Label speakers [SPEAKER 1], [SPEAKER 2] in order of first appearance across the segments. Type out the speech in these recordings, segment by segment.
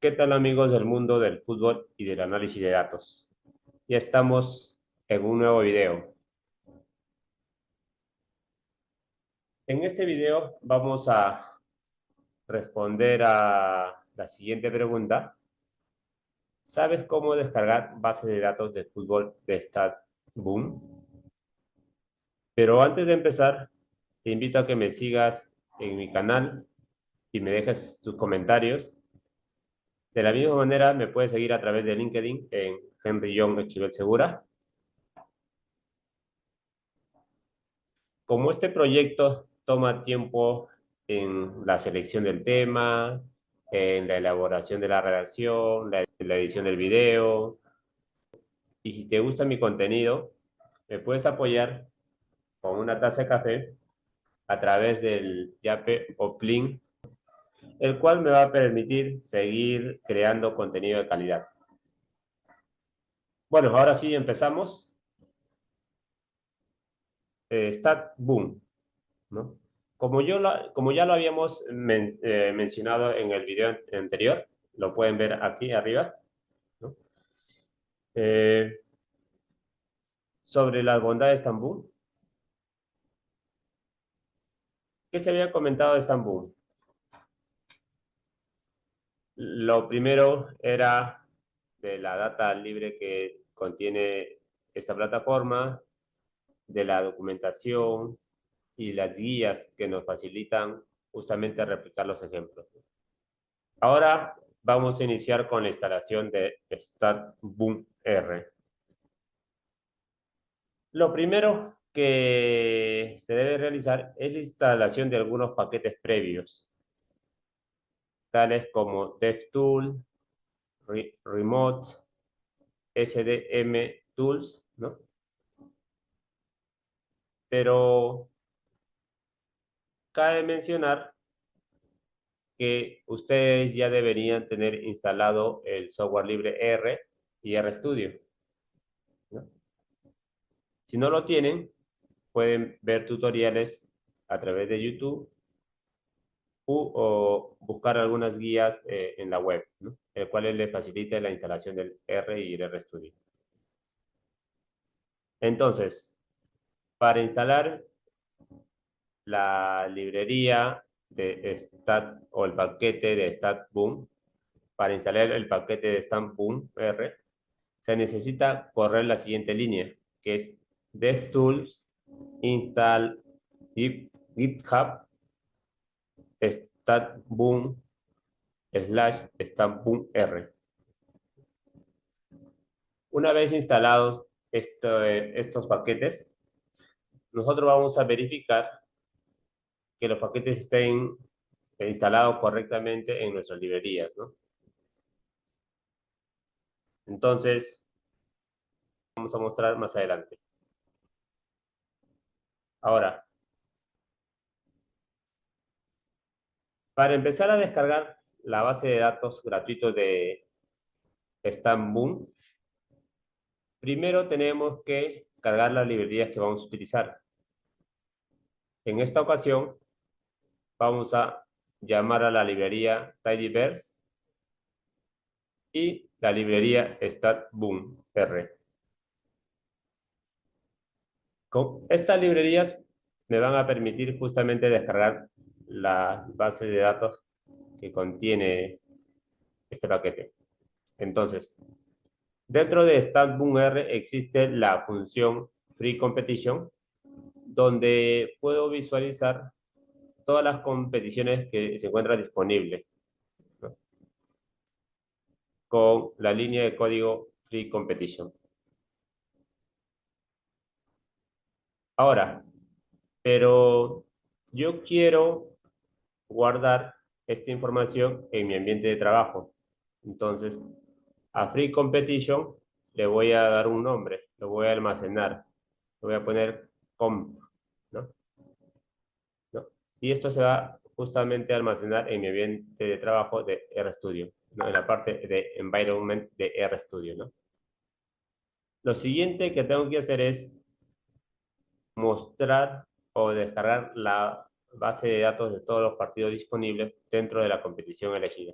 [SPEAKER 1] ¿Qué tal amigos del mundo del fútbol y del análisis de datos? Ya estamos en un nuevo video. En este video vamos a responder a la siguiente pregunta. ¿Sabes cómo descargar bases de datos de fútbol de StatBoom? Pero antes de empezar, te invito a que me sigas en mi canal y me dejes tus comentarios. De la misma manera, me puedes seguir a través de LinkedIn en Henry John Esquivel Segura. Como este proyecto toma tiempo en la selección del tema, en la elaboración de la redacción, la edición del video, y si te gusta mi contenido, me puedes apoyar con una taza de café a través del Yape o Plin, el cual me va a permitir seguir creando contenido de calidad. Bueno, ahora sí empezamos. StatBoom, ¿no? Como ya lo habíamos mencionado en el video anterior, lo pueden ver aquí arriba, ¿no? Eh, sobre las bondades de Estambul. ¿Qué se había comentado de Estambul? Lo primero era de la data libre que contiene esta plataforma, de la documentación y las guías que nos facilitan justamente replicar los ejemplos. Ahora vamos a iniciar con la instalación de StatBoom R. Lo primero que se debe realizar es la instalación de algunos paquetes previos, tales como DevTool, Remote, SDM Tools, ¿no? Pero cabe mencionar que ustedes ya deberían tener instalado el software libre R y RStudio, ¿no? Si no lo tienen, pueden ver tutoriales a través de YouTube o buscar algunas guías en la web, ¿no? El cual les facilita la instalación del R y el RStudio. Entonces, para instalar la librería de Stat o el paquete de StatBoom, para instalar el paquete de StatBoom R, se necesita correr la siguiente línea, que es DevTools install GitHub StatBoom /StatBoom R. Una vez instalados estos paquetes, nosotros vamos a verificar que los paquetes estén instalados correctamente en nuestras librerías, ¿no? Entonces, vamos a mostrar más adelante. Ahora, para empezar a descargar la base de datos gratuitos de StatBoom, primero tenemos que cargar las librerías que vamos a utilizar. En esta ocasión, vamos a llamar a la librería Tidyverse y la librería StatBoom R. Con estas librerías me van a permitir justamente descargar la base de datos que contiene este paquete. Entonces, dentro de StatBoom R existe la función Free Competition, donde puedo visualizar todas las competiciones que se encuentran disponibles, ¿no? Con la línea de código Free Competition. Ahora, pero yo quiero guardar esta información en mi ambiente de trabajo. Entonces, a Free Competition le voy a dar un nombre, lo voy a almacenar, lo voy a poner comp, ¿no? ¿No? Y esto se va justamente a almacenar en mi ambiente de trabajo de RStudio, ¿no? En la parte de environment de RStudio, ¿no? Lo siguiente que tengo que hacer es mostrar o descargar la base de datos de todos los partidos disponibles dentro de la competición elegida.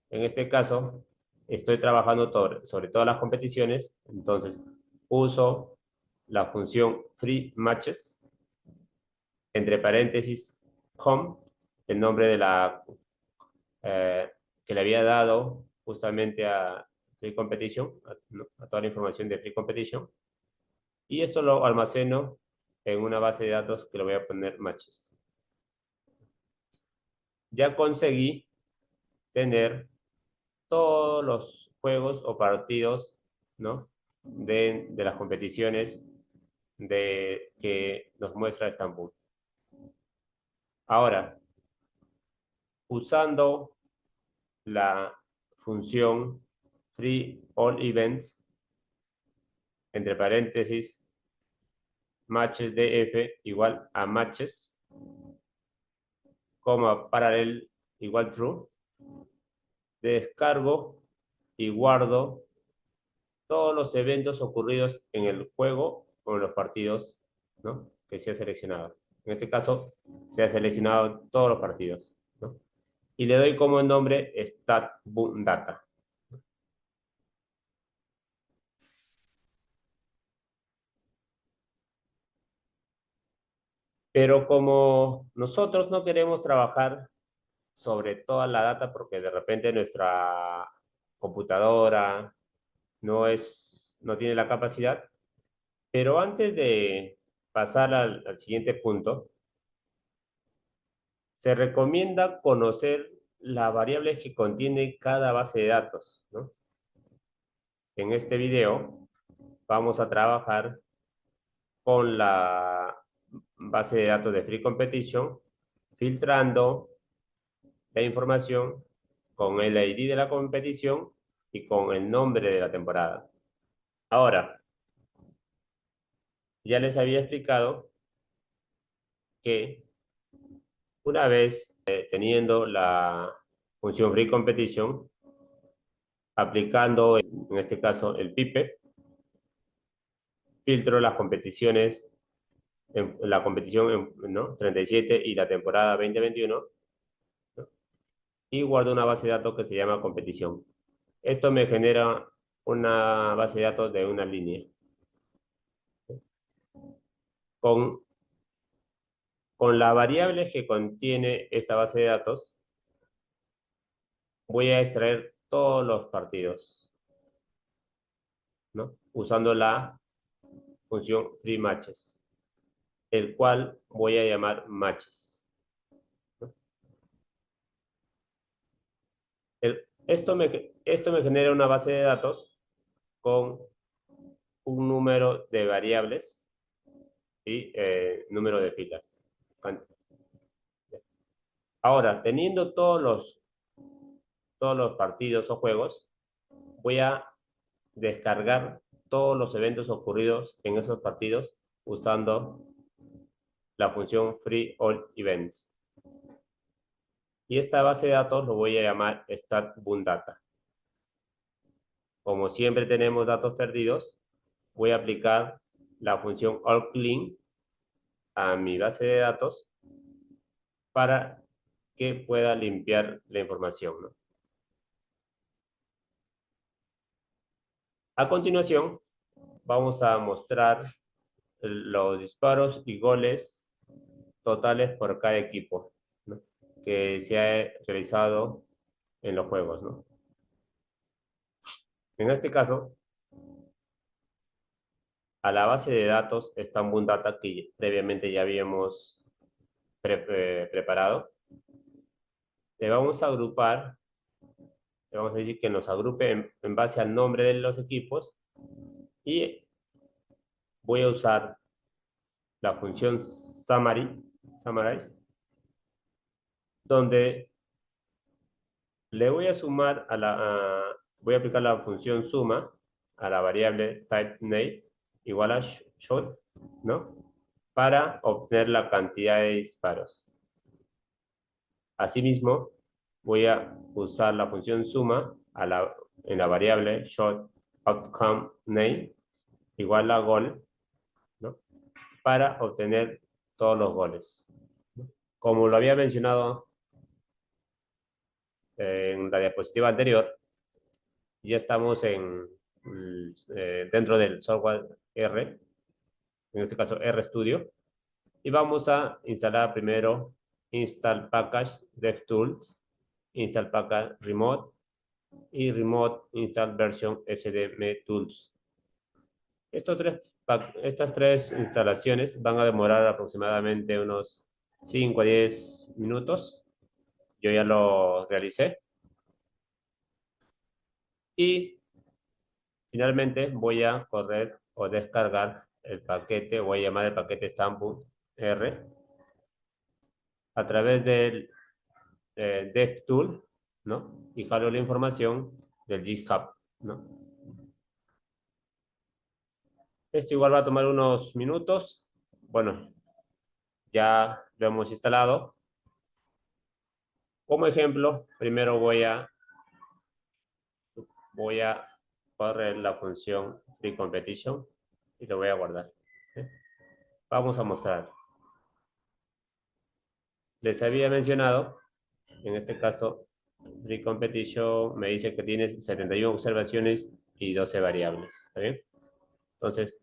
[SPEAKER 1] En este caso, estoy trabajando sobre todas las competiciones, entonces uso la función free matches, entre paréntesis, com, el nombre de eh, que le había dado justamente a Free Competition, ¿no? A toda la información de Free Competition, y esto lo almaceno en una base de datos que le voy a poner matches. Ya conseguí tener todos los juegos o partidos, ¿no? de las competiciones que nos muestra Estambul. Ahora, usando la función free all events, entre paréntesis, matches df igual a matches, coma parallel igual true, descargo y guardo todos los eventos ocurridos en el juego o en los partidos, ¿no? Que se ha seleccionado. En este caso, se ha seleccionado todos los partidos, ¿no? Y le doy como nombre stat.data. Pero como nosotros no queremos trabajar sobre toda la data porque de repente nuestra computadora no tiene la capacidad, pero antes de pasar al siguiente punto, se recomienda conocer las variables que contiene cada base de datos, ¿no? En este video vamos a trabajar con la base de datos de Free Competition, filtrando la información con el ID de la competición y con el nombre de la temporada. Ahora, ya les había explicado que una vez teniendo la función Free Competition, aplicando en este caso el PIPE, filtro las competiciones, en la competición, ¿no? 37 y la temporada 2021, ¿no? Y guardo una base de datos que se llama competición. Esto me genera una base de datos de una línea. Con, con la variable que contiene esta base de datos, voy a extraer todos los partidos, ¿no? Usando la función freeMatches, el cual voy a llamar matches, ¿no? Esto me genera una base de datos con un número de variables y número de filas. Ahora, teniendo todos los partidos o juegos, voy a descargar todos los eventos ocurridos en esos partidos usando la función free all events. Y esta base de datos lo voy a llamar stat.bundata. Como siempre tenemos datos perdidos, voy a aplicar la función all clean a mi base de datos para que pueda limpiar la información, ¿no? A continuación, vamos a mostrar los disparos y goles totales por cada equipo, ¿no? Que se ha realizado en los juegos, ¿no? En este caso, a la base de datos Stambun Data que previamente ya habíamos preparado, le vamos a agrupar, le vamos a decir que nos agrupe en base al nombre de los equipos y voy a usar la función summarize, donde le voy a sumar voy a aplicar la función suma a la variable type name igual a short, ¿no? Para obtener la cantidad de disparos. Asimismo, voy a usar la función suma en la variable short outcome name igual a gol, ¿no? Para obtener todos los goles. Como lo había mencionado en la diapositiva anterior, ya estamos dentro del software R, en este caso RStudio, y vamos a instalar primero Install Package DevTools, Install Package Remote y Remote Install Version SDM Tools. Estas tres instalaciones van a demorar aproximadamente unos 5 a 10 minutos. Yo ya lo realicé. Y finalmente voy a correr o descargar el paquete, voy a llamar el paquete Stamboot R a través del DevTool, ¿no? Y jalo la información del GitHub, ¿no? Esto igual va a tomar unos minutos. Bueno, ya lo hemos instalado. Como ejemplo, primero voy a correr la función FreeCompetition y lo voy a guardar. ¿Sí? Vamos a mostrar. Les había mencionado, en este caso, FreeCompetition me dice que tiene 71 observaciones y 12 variables. ¿Está bien? Entonces,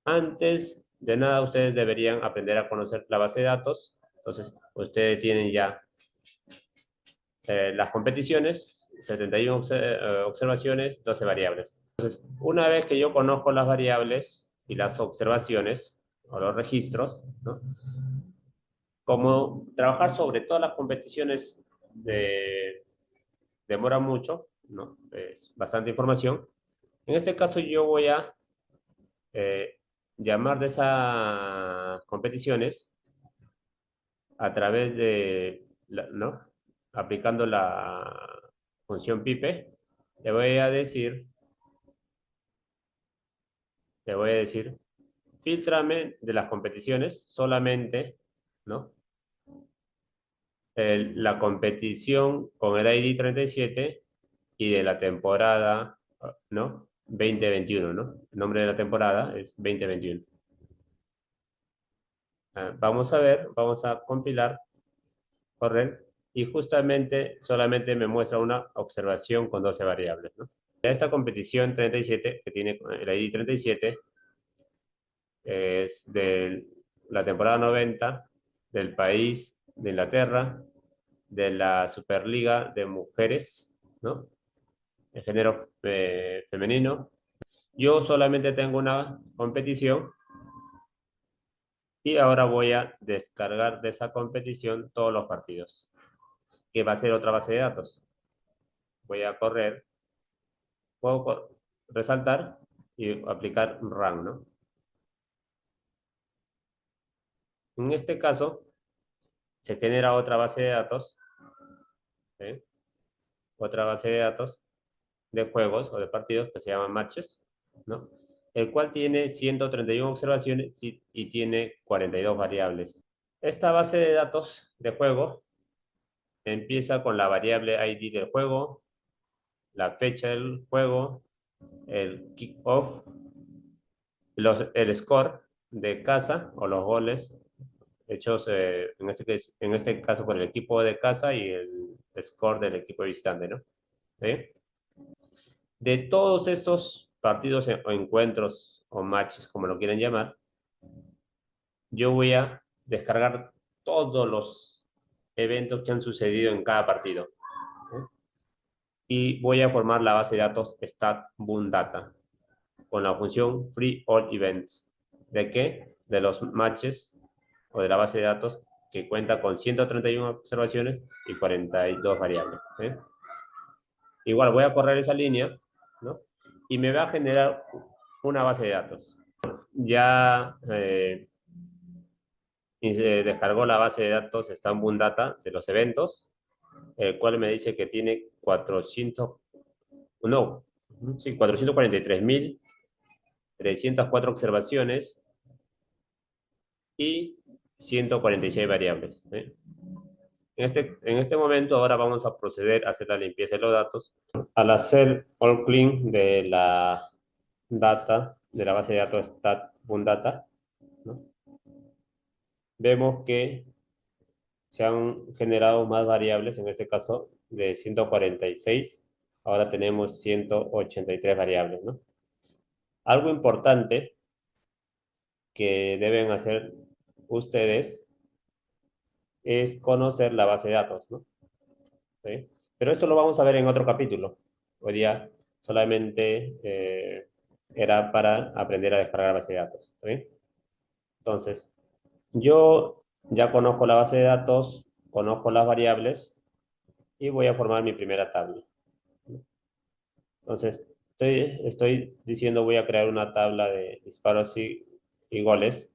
[SPEAKER 1] antes de nada, ustedes deberían aprender a conocer la base de datos. Entonces, ustedes tienen ya las competiciones, 71 observaciones, 12 variables. Entonces, una vez que yo conozco las variables y las observaciones o los registros, ¿no? Como trabajar sobre todas las competiciones demora mucho, ¿no? Es bastante información. En este caso yo voy a eh, llamar de esas competiciones a través ¿no? Aplicando la función pipe, le voy a decir, le voy a decir, fíltrame de las competiciones solamente, ¿no? La competición con el ID 37 y de la temporada, ¿no? 2021, ¿no? El nombre de la temporada es 2021. Vamos a ver, vamos a compilar, correr, y justamente solamente me muestra una observación con 12 variables, ¿no? Esta competición 37, que tiene el ID 37, es de la temporada 90, del país de Inglaterra, de la Superliga de Mujeres, ¿no? El género femenino. Yo solamente tengo una competición y ahora voy a descargar de esa competición todos los partidos, que va a ser otra base de datos. Voy a correr, puedo resaltar y aplicar run, ¿no? En este caso, se genera otra base de datos, ¿sí? Otra base de datos de juegos o de partidos que se llama matches, ¿no? El cual tiene 131 observaciones y tiene 42 variables. Esta base de datos de juego empieza con la variable ID del juego, la fecha del juego, el kickoff, el score de casa o los goles hechos en este caso por el equipo de casa y el score del equipo visitante, ¿no? ¿Sí? De todos esos partidos o encuentros o matches, como lo quieran llamar, yo voy a descargar todos los eventos que han sucedido en cada partido. ¿Sí? Y voy a formar la base de datos stat.boom.data con la función free all events. ¿De qué? De los matches o de la base de datos que cuenta con 131 observaciones y 42 variables. ¿Sí? Igual voy a correr esa línea, ¿no? Y me va a generar una base de datos. Ya descargó la base de datos Stamboom Data de los eventos, el cual me dice que tiene 443.304 observaciones y 146 variables. ¿Eh? En este momento ahora vamos a proceder a hacer la limpieza de los datos. Al hacer all clean de la data, de la base de datos stat.data, ¿no? Vemos que se han generado más variables, en este caso de 146, ahora tenemos 183 variables, ¿no? Algo importante que deben hacer ustedes es conocer la base de datos, ¿no? ¿Sí? Pero esto lo vamos a ver en otro capítulo. Hoy día solamente era para aprender a descargar base de datos, ¿sí? Entonces, yo ya conozco la base de datos, conozco las variables y voy a formar mi primera tabla. Entonces, estoy diciendo voy a crear una tabla de disparos y goles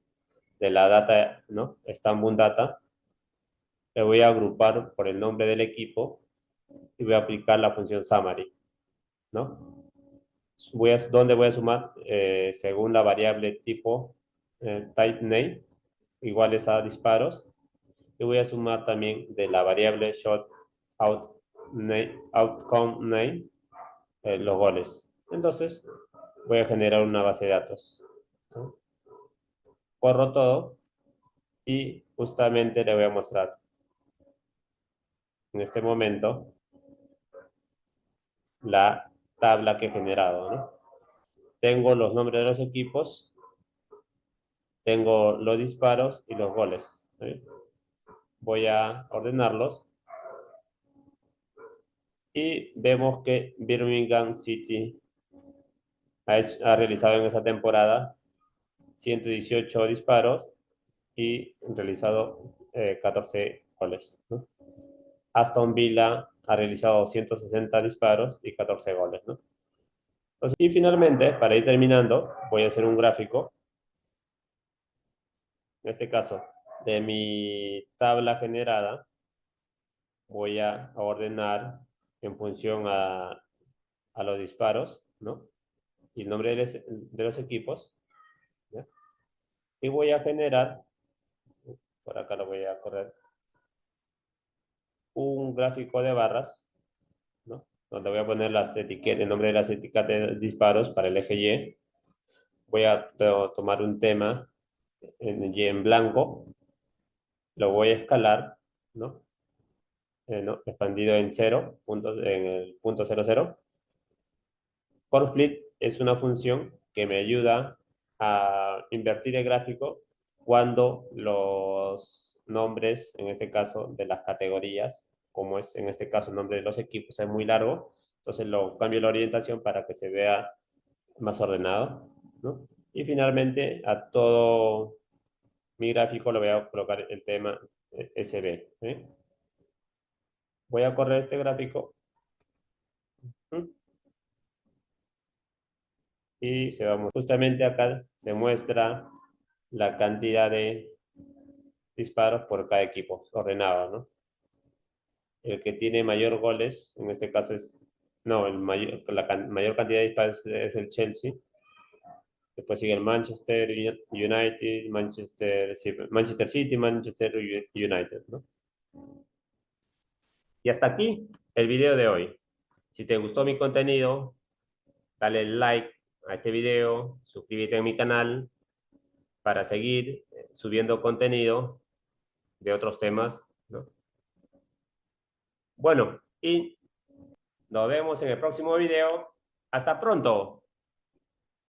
[SPEAKER 1] de la data, ¿no? Stambun Data. Le voy a agrupar por el nombre del equipo y voy a aplicar la función summary, ¿no? ¿Dónde voy a sumar? Según la variable tipo type name, iguales a disparos. Y voy a sumar también de la variable shot outcome name los goles. Entonces, voy a generar una base de datos, ¿no? Corro todo y justamente le voy a mostrar en este momento la tabla que he generado, ¿no? Tengo los nombres de los equipos, tengo los disparos y los goles, ¿sí? Voy a ordenarlos y vemos que Birmingham City ha realizado en esa temporada 118 disparos y realizado 14 goles, ¿no? Aston Villa ha realizado 160 disparos y 14 goles, ¿no? Entonces, y finalmente, para ir terminando, voy a hacer un gráfico, en este caso, de mi tabla generada, voy a ordenar en función a los disparos, ¿no? Y el nombre de los equipos, ¿ya? Y voy a generar, por acá lo voy a correr, un gráfico de barras, ¿no? Donde voy a poner las etiquetas, el nombre de las etiquetas de disparos para el eje Y. Voy a tomar un tema en Y en blanco, lo voy a escalar, ¿no? ¿No? Expandido en 0, en el punto 00. Conflict es una función que me ayuda a invertir el gráfico cuando los nombres, en este caso de las categorías, como es en este caso el nombre de los equipos, es muy largo, entonces lo cambio la orientación para que se vea más ordenado, ¿no? Y finalmente a todo mi gráfico le voy a colocar el tema SB, ¿sí? Voy a correr este gráfico, ¿sí? Y se va, justamente acá se muestra la cantidad de disparos por cada equipo, ordenado, ¿no? El que tiene mayor goles, en este caso es, no, mayor cantidad de disparos es el Chelsea. Después sigue el Manchester United, Manchester City, Manchester United, ¿no? Y hasta aquí el video de hoy. Si te gustó mi contenido, dale like a este video, suscríbete a mi canal para seguir subiendo contenido de otros temas, ¿no? Bueno, y nos vemos en el próximo video. Hasta pronto.